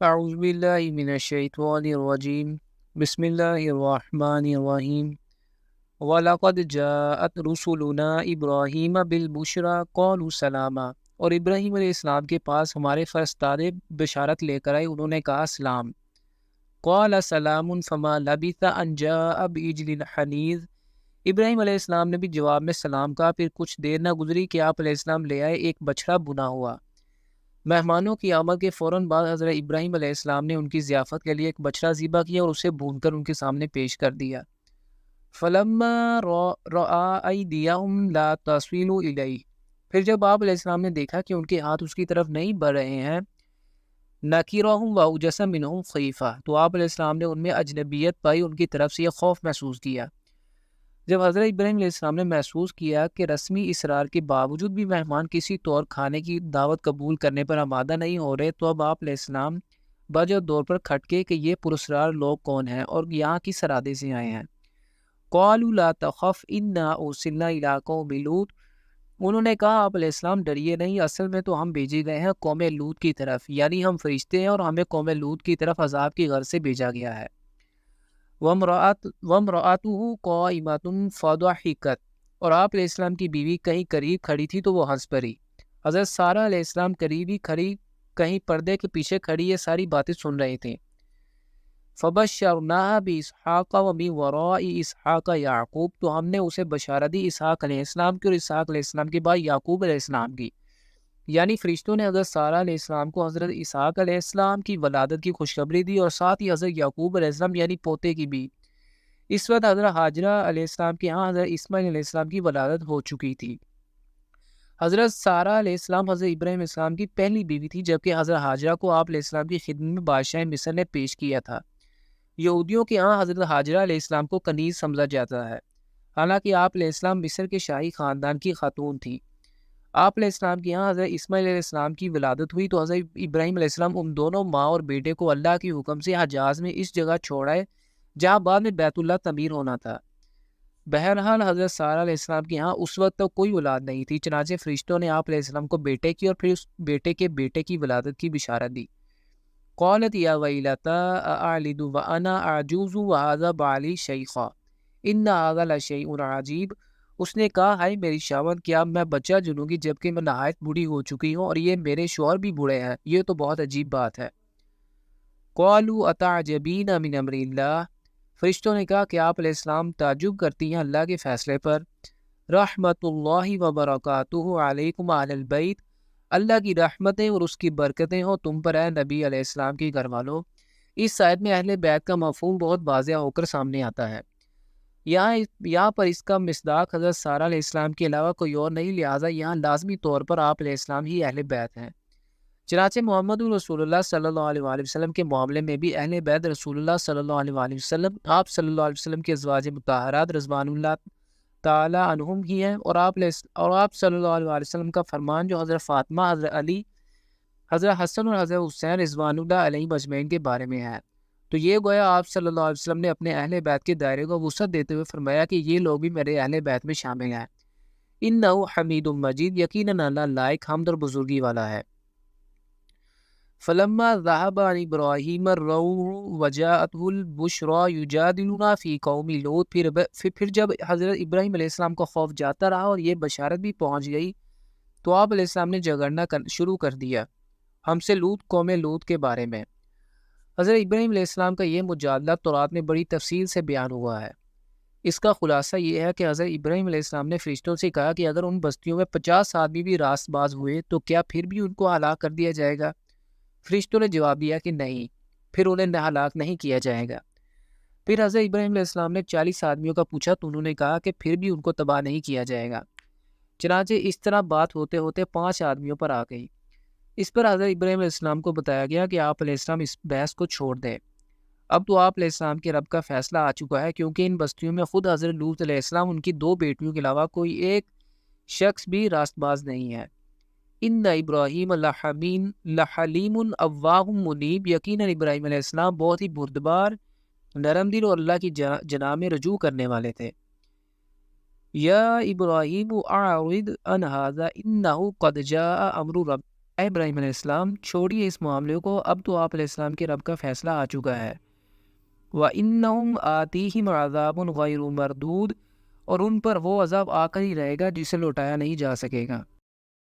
اعوذ باللہ من الشیطان الرجیم بسم اللہ الرحمن الرحیم وَلَقَدْ جَاءَتْ رُسُلُنَا إِبْرَاهِيمَ بِالْبُشْرَى قَالُوا سَلَامًا، اور ابراہیم علیہ السلام کے پاس ہمارے فرستادے بشارت لے کر آئے، انہوں نے کہا سلام۔ قَالَ سَلَامٌ فَمَا لَبِثَ أَنْ جَاءَ بِعِجْلٍ حَنِيذٍ، ابراہیم علیہ السلام نے بھی جواب میں سلام کہا، پھر کچھ دیر نہ گزری کہ آپ علیہ السلام لے آئے ایک بچڑا بنا ہوا۔ مہمانوں کی آمد کے فوراً بعد حضرت ابراہیم علیہ السلام نے ان کی ضیافت کے لیے ایک بچڑا ذبح کیا اور اسے بھون کر ان کے سامنے پیش کر دیا۔ فَلَمَّا رَأَىٰ أَيْدِيَهُمْ لَا تَصِلُ إِلَيْهِ، پھر جب آپ علیہ السلام نے دیکھا کہ ان کے ہاتھ اس کی طرف نہیں بڑھ رہے ہیں، نَكِرَهُمْ وَأَوْجَسَ مِنْهُمْ خِيفَةً، تو آپ علیہ السلام نے ان میں اجنبیت پائی، ان کی طرف سے یہ خوف محسوس کیا۔ جب حضرت ابراہیم علیہ السلام نے محسوس کیا کہ رسمی اصرار کے باوجود بھی مہمان کسی طور کھانے کی دعوت قبول کرنے پر آمادہ نہیں ہو رہے، تو اب آپ علیہ السلام بجو دور پر کھٹکے کہ یہ پراسرار لوگ کون ہیں اور یہاں کی سرحدیں سے آئے ہیں۔ قالوا لا تخف انا ارسلنا الی قوم لوط، انہوں نے کہا آپ علیہ السلام ڈریے نہیں، اصل میں تو ہم بھیجے گئے ہیں قوم لوط کی طرف، یعنی ہم فرشتے ہیں اور ہمیں قوم لوط کی طرف عذاب کی غرض سے بھیجا گیا ہے۔ وَامْرَأَتُهُ قَائِمَةٌ فَضَحِكَتْ، اور آپ علیہ السلام کی بیوی کہیں قریب کھڑی تھی تو وہ ہنس پڑی۔ حضرت سارہ علیہ السلام قریب ہی کھڑی، کہیں پردے کے پیچھے کھڑی، یہ ساری باتیں سن رہی تھیں۔ فَبَشَّرْنَاهَا بِإِسْحَاقَ وَمِن وَرَاءِ إِسْحَاقَ یعقوب، تو ہم نے اسے بشارت دی اسحاق علیہ السلام کی اور اسحاق علیہ السلام کے بعد یعقوب علیہ السلام کی، یعنی فرشتوں نے حضرت سارہ علیہ السلام کو حضرت اسحاق علیہ السلام کی ولادت کی خوشخبری دی اور ساتھ ہی حضرت یعقوب علیہ السلام یعنی پوتے کی بھی۔ اس وقت حضرت حاجرہ علیہ السلام کے ہاں حضرت اسماعیل علیہ السلام کی ولادت ہو چکی تھی۔ حضرت سارہ علیہ السلام حضرت ابراہیم علیہ السلام کی پہلی بیوی تھی، جبکہ حضرت حاجرہ کو آپ علیہ السلام کی خدمت میں بادشاہ مصر نے پیش کیا تھا۔ یہودیوں کے ہاں حضرت حاجرہ علیہ السلام کو کنیز سمجھا جاتا ہے، حالانکہ آپ علیہ السلام مصر کے شاہی خاندان کی خاتون تھی۔ آپ علیہ السلام کے ہاں حضرت اسماعیل علیہ السلام کی ولادت ہوئی تو حضرت ابراہیم علیہ السلام ان دونوں ماں اور بیٹے کو اللہ کے حکم سے حجاز میں اس جگہ چھوڑائے جہاں بعد میں بیت اللہ تعمیر ہونا تھا۔ بہرحال حضرت سارہ علیہ السلام کے ہاں اس وقت تک کوئی اولاد نہیں تھی، چنانچہ فرشتوں نے آپ علیہ السلام کو بیٹے کی اور پھر اس بیٹے کے بیٹے کی ولادت کی بشارت دی۔ قالت یا ویلتا اعلد وانا اعجوز وهذا بعلی شیخا ان هذا لشیء عجیب، اس نے کہا ہائے میری شامت، کیا میں بچہ جنوں گی جبکہ میں نہایت بوڑھی ہو چکی ہوں اور یہ میرے شوہر بھی بوڑھے ہیں، یہ تو بہت عجیب بات ہے۔ قالوا اتعجبین من امر اللہ، فرشتوں نے کہا کہ آپ علیہ السلام تعجب کرتی ہیں اللہ کے فیصلے پر۔ رحمت اللہ وبرکاتہ علیکم اہل البیت، اللہ کی رحمتیں اور اس کی برکتیں ہوں تم پر اے نبی علیہ السلام کی گھر والوں۔ اس آیت میں اہل بیت کا مفہوم بہت واضح ہو کر سامنے آتا ہے۔ یہاں پر اس کا مصداق حضرت سارہ علیہ السلام کے علاوہ کوئی اور نہیں، لہٰذا یہاں لازمی طور پر آپ علیہ السلام ہی اہل بیت ہیں۔ چنانچہ محمد رسول اللہ صلی اللہ علیہ وآلہ وسلم کے معاملے میں بھی اہل بیت رسول اللہ صلی اللہ علیہ وآلہ وسلم، آپ صلی اللہ علیہ وسلم کے ازواج مطہرات رضوان اللہ تعالی عنہم ہی ہیں، اور آپ صلی اللہ علیہ وآلہ وسلم کا فرمان جو حضرت فاطمہ، حضرت علی، حضرت حسن اور حضرت حسین رضوان اللہ علیہ مجمعین کے بارے میں ہے۔ تو یہ گویا آپ صلی اللہ علیہ وسلم نے اپنے اہل بیت کے دائرے کو وسعت دیتے ہوئے فرمایا کہ یہ لوگ بھی میرے اہل بیت میں شامل ہیں۔ انہ حمید مجید، یقیناً اللہ لائق حمد اور بزرگی والا ہے۔ فلما ذهب عن ابراہیم الروع وجاءته البشرى یجادلنا فی قوم لوط، پھر جب حضرت ابراہیم علیہ السلام کا خوف جاتا رہا اور یہ بشارت بھی پہنچ گئی تو آپ علیہ السلام نے جھگڑنا شروع کر دیا ہم سے قوم لوط کے بارے میں۔ حضرت ابراہیم علیہ السلام کا یہ مجادلہ تورات میں بڑی تفصیل سے بیان ہوا ہے۔ اس کا خلاصہ یہ ہے کہ حضرت ابراہیم علیہ السلام نے فرشتوں سے کہا کہ اگر ان بستیوں میں 50 آدمی بھی راست باز ہوئے تو کیا پھر بھی ان کو ہلاک کر دیا جائے گا؟ فرشتوں نے جواب دیا کہ نہیں، پھر انہیں ہلاک نہیں کیا جائے گا۔ پھر حضرت ابراہیم علیہ السلام نے 40 آدمیوں کا پوچھا تو انہوں نے کہا کہ پھر بھی ان کو تباہ نہیں کیا جائے گا۔ چنانچہ اس طرح بات ہوتے ہوتے 5 آدمیوں پر آ گئی۔ اس پر حضرت ابراہیم علیہ السلام کو بتایا گیا کہ آپ علیہ السلام اس بحث کو چھوڑ دیں، اب تو آپ علیہ السلام کے رب کا فیصلہ آ چکا ہے، کیونکہ ان بستیوں میں خود حضرت لوط علیہ السلام، ان کی 2 بیٹیوں کے علاوہ کوئی ایک شخص بھی راست باز نہیں ہے۔ ان ابراہیم لحلیم اواہ منیب، یقیناً ابراہیم علیہ السلام بہت ہی بردبار، نرم دل اور اللہ کی جناب میں رجوع کرنے والے تھے۔ یا ابراہیم اعرض عن ھذا انہ قد جاء امر رب، اے ابراہیم علیہ السلام چھوڑیے اس معاملے کو، اب تو آپ علیہ السلام کے رب کا فیصلہ آ چکا ہے۔ وَإِنَّهُمْ آتِيهِمْ عَذَابٌ غَيْرُ مَرْدُودٌ، اور ان پر وہ عذاب آ کر ہی رہے گا جسے لوٹایا نہیں جا سکے گا۔